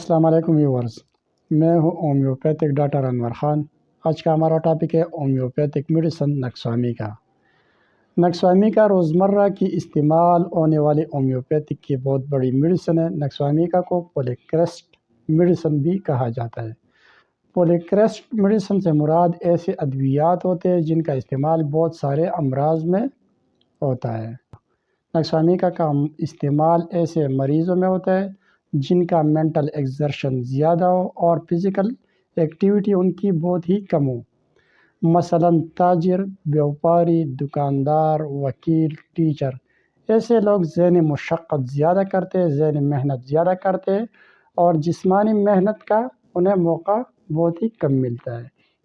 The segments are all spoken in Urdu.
السلام علیکم ویورز، میں ہوں ہومیوپیتھک ڈاکٹر انور خان۔ آج کا ہمارا ٹاپک ہے ہومیوپیتھک میڈیسن نکسوامی کا۔ نکسوامی کا روزمرہ کی استعمال ہونے والی ہومیوپیتھک کی بہت بڑی میڈیسن ہے۔ نکسوامی کا کو پولیکریسٹ میڈیسن بھی کہا جاتا ہے۔ پولیکریسٹ میڈیسن سے مراد ایسے ادویات ہوتے ہیں جن کا استعمال بہت سارے امراض میں ہوتا ہے۔ نکسوامی کا استعمال ایسے مریضوں میں ہوتا ہے جن کا مینٹل ایگزرشن زیادہ ہو اور فزیکل ایکٹیویٹی ان کی بہت ہی کم ہو، مثلاً تاجر، بیوپاری، دکاندار، وکیل، ٹیچر۔ ایسے لوگ ذہنی مشقت زیادہ کرتے، ذہنی محنت زیادہ کرتے اور جسمانی محنت کا انہیں موقع بہت ہی کم ملتا ہے،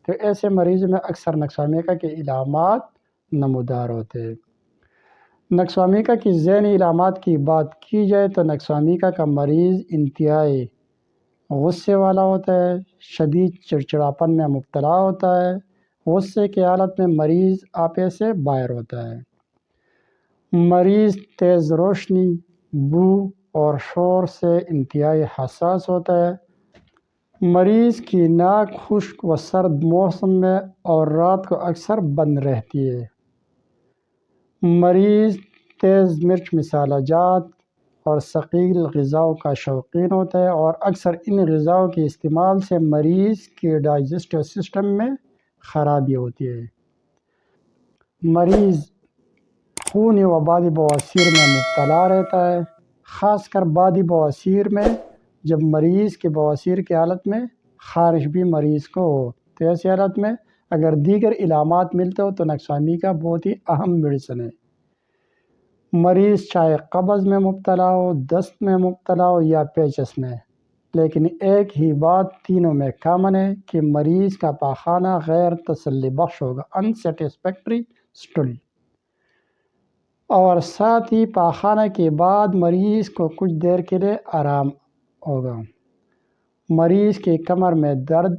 تو ایسے مریضوں میں اکثر نکسوامی کا کے علامات نمودار ہوتے ہیں۔ نکسوامی کا کی ذہنی علامات کی بات کی جائے تو نکسوامی کا مریض انتہائی غصے والا ہوتا ہے، شدید چڑچڑاپن میں مبتلا ہوتا ہے، غصے کی حالت میں مریض آپے سے باہر ہوتا ہے۔ مریض تیز روشنی، بو اور شور سے انتہائی حساس ہوتا ہے۔ مریض کی ناک خشک و سرد موسم میں اور رات کو اکثر بند رہتی ہے۔ مریض تیز مرچ مسالہ جات اور ثقیل غذاؤں کا شوقین ہوتا ہے اور اکثر ان غذاؤں کے استعمال سے مریض کے ڈائجسٹو سسٹم میں خرابی ہوتی ہے۔ مریض خونی و بادی بواسیر میں مبتلا رہتا ہے، خاص کر بادی بواسیر میں، جب مریض کے بواسیر کی حالت میں خارش بھی مریض کو ہو، تو ایسی حالت میں اگر دیگر علامات ملتے ہو تو نکسوامی کا بہت ہی اہم میڈیسن ہے۔ مریض چاہے قبض میں مبتلا ہو، دست میں مبتلا ہو یا پیچس میں، لیکن ایک ہی بات تینوں میں کامن ہے کہ مریض کا پاخانہ غیر تسلی بخش ہوگا، انسیٹسفیکٹری سٹول، اور ساتھ ہی پاخانہ کے بعد مریض کو کچھ دیر کے لیے آرام ہوگا۔ مریض کی کمر میں درد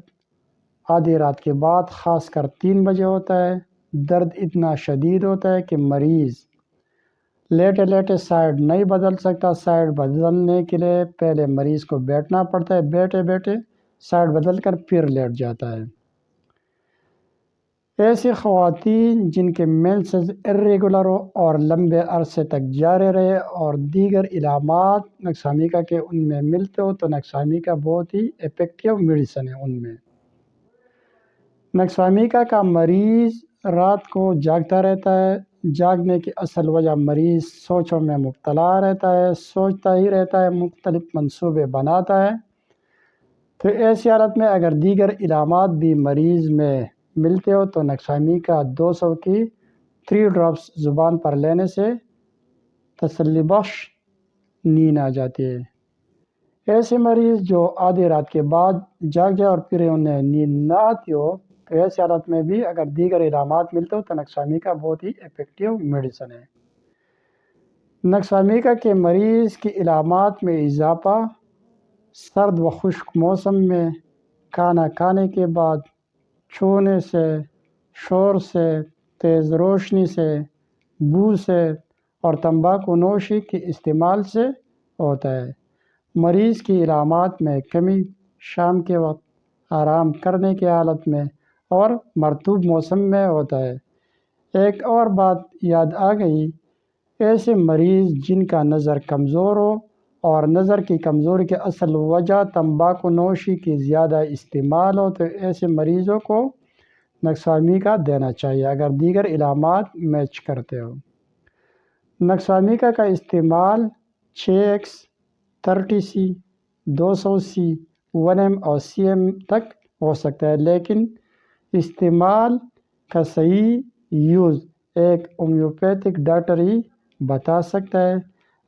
آدھی رات کے بعد خاص کر 3 بجے ہوتا ہے۔ درد اتنا شدید ہوتا ہے کہ مریض لیٹے لیٹے سائیڈ نہیں بدل سکتا۔ سائیڈ بدلنے کے لیے پہلے مریض کو بیٹھنا پڑتا ہے، بیٹھے بیٹھے سائیڈ بدل کر پھر لیٹ جاتا ہے۔ ایسی خواتین جن کے مینسز irregular ہو اور لمبے عرصے تک جاری رہے اور دیگر علامات نکسوامی کا کے ان میں ملتے ہو تو نکسوامی کا بہت ہی ایفیکٹیو میڈیسن ہے ان میں۔ نکسوامی کا مریض رات کو جاگتا رہتا ہے۔ جاگنے کی اصل وجہ مریض سوچوں میں مبتلا رہتا ہے، سوچتا ہی رہتا ہے، مختلف منصوبے بناتا ہے، تو ایسی حالت میں اگر دیگر علامات بھی مریض میں ملتے ہو تو نکسوامی کا 200 کی 3 ڈراپس زبان پر لینے سے تسلی بخش نیند آ جاتی ہے۔ ایسے مریض جو آدھی رات کے بعد جاگ جائے اور پھر انہیں نیند نہ آتی ہو تو ایسی حالت میں بھی اگر دیگر علامات ملتے ہو تو نکسوامی کا بہت ہی ایفیکٹیو میڈیسن ہے۔ نکسوامی کا کے مریض کی علامات میں اضافہ سرد و خشک موسم میں، کھانا کھانے کے بعد، چھونے سے، شور سے، تیز روشنی سے، بو سے اور تمباکو نوشی کے استعمال سے ہوتا ہے۔ مریض کی علامات میں کمی، شام کے وقت، آرام کرنے کی حالت میں اور مرطوب موسم میں ہوتا ہے۔ ایک اور بات یاد آ گئی، ایسے مریض جن کا نظر کمزور ہو اور نظر کی کمزوری کی اصل وجہ تمباکو نوشی کی زیادہ استعمال ہو تو ایسے مریضوں کو نکسوامی کا دینا چاہیے اگر دیگر علامات میچ کرتے ہو۔ نکسوامی کا استعمال 6x 30C 200C 1M اور cm تک ہو سکتا ہے، لیکن استعمال کا صحیح یوز ایک ہومیوپیتھک ڈاکٹر ہی بتا سکتا ہے۔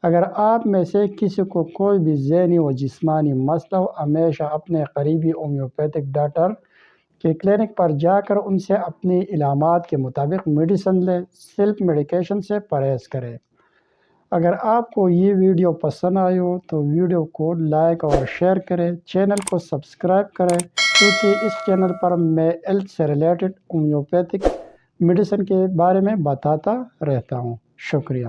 اگر آپ میں سے کسی کو کوئی بھی ذہنی و جسمانی مسئلہ ہو، ہمیشہ اپنے قریبی ہومیوپیتھک ڈاکٹر کے کلینک پر جا کر ان سے اپنی علامات کے مطابق میڈیسن لیں، سیلف میڈیکیشن سے پرہیز کریں۔ اگر آپ کو یہ ویڈیو پسند آئی ہو تو ویڈیو کو لائک اور شیئر کریں، چینل کو سبسکرائب کریں، کیونکہ اس چینل پر میں ہیلتھ سے ریلیٹڈ ہومیوپیتھک میڈیسن کے بارے میں بتاتا رہتا ہوں۔ شکریہ۔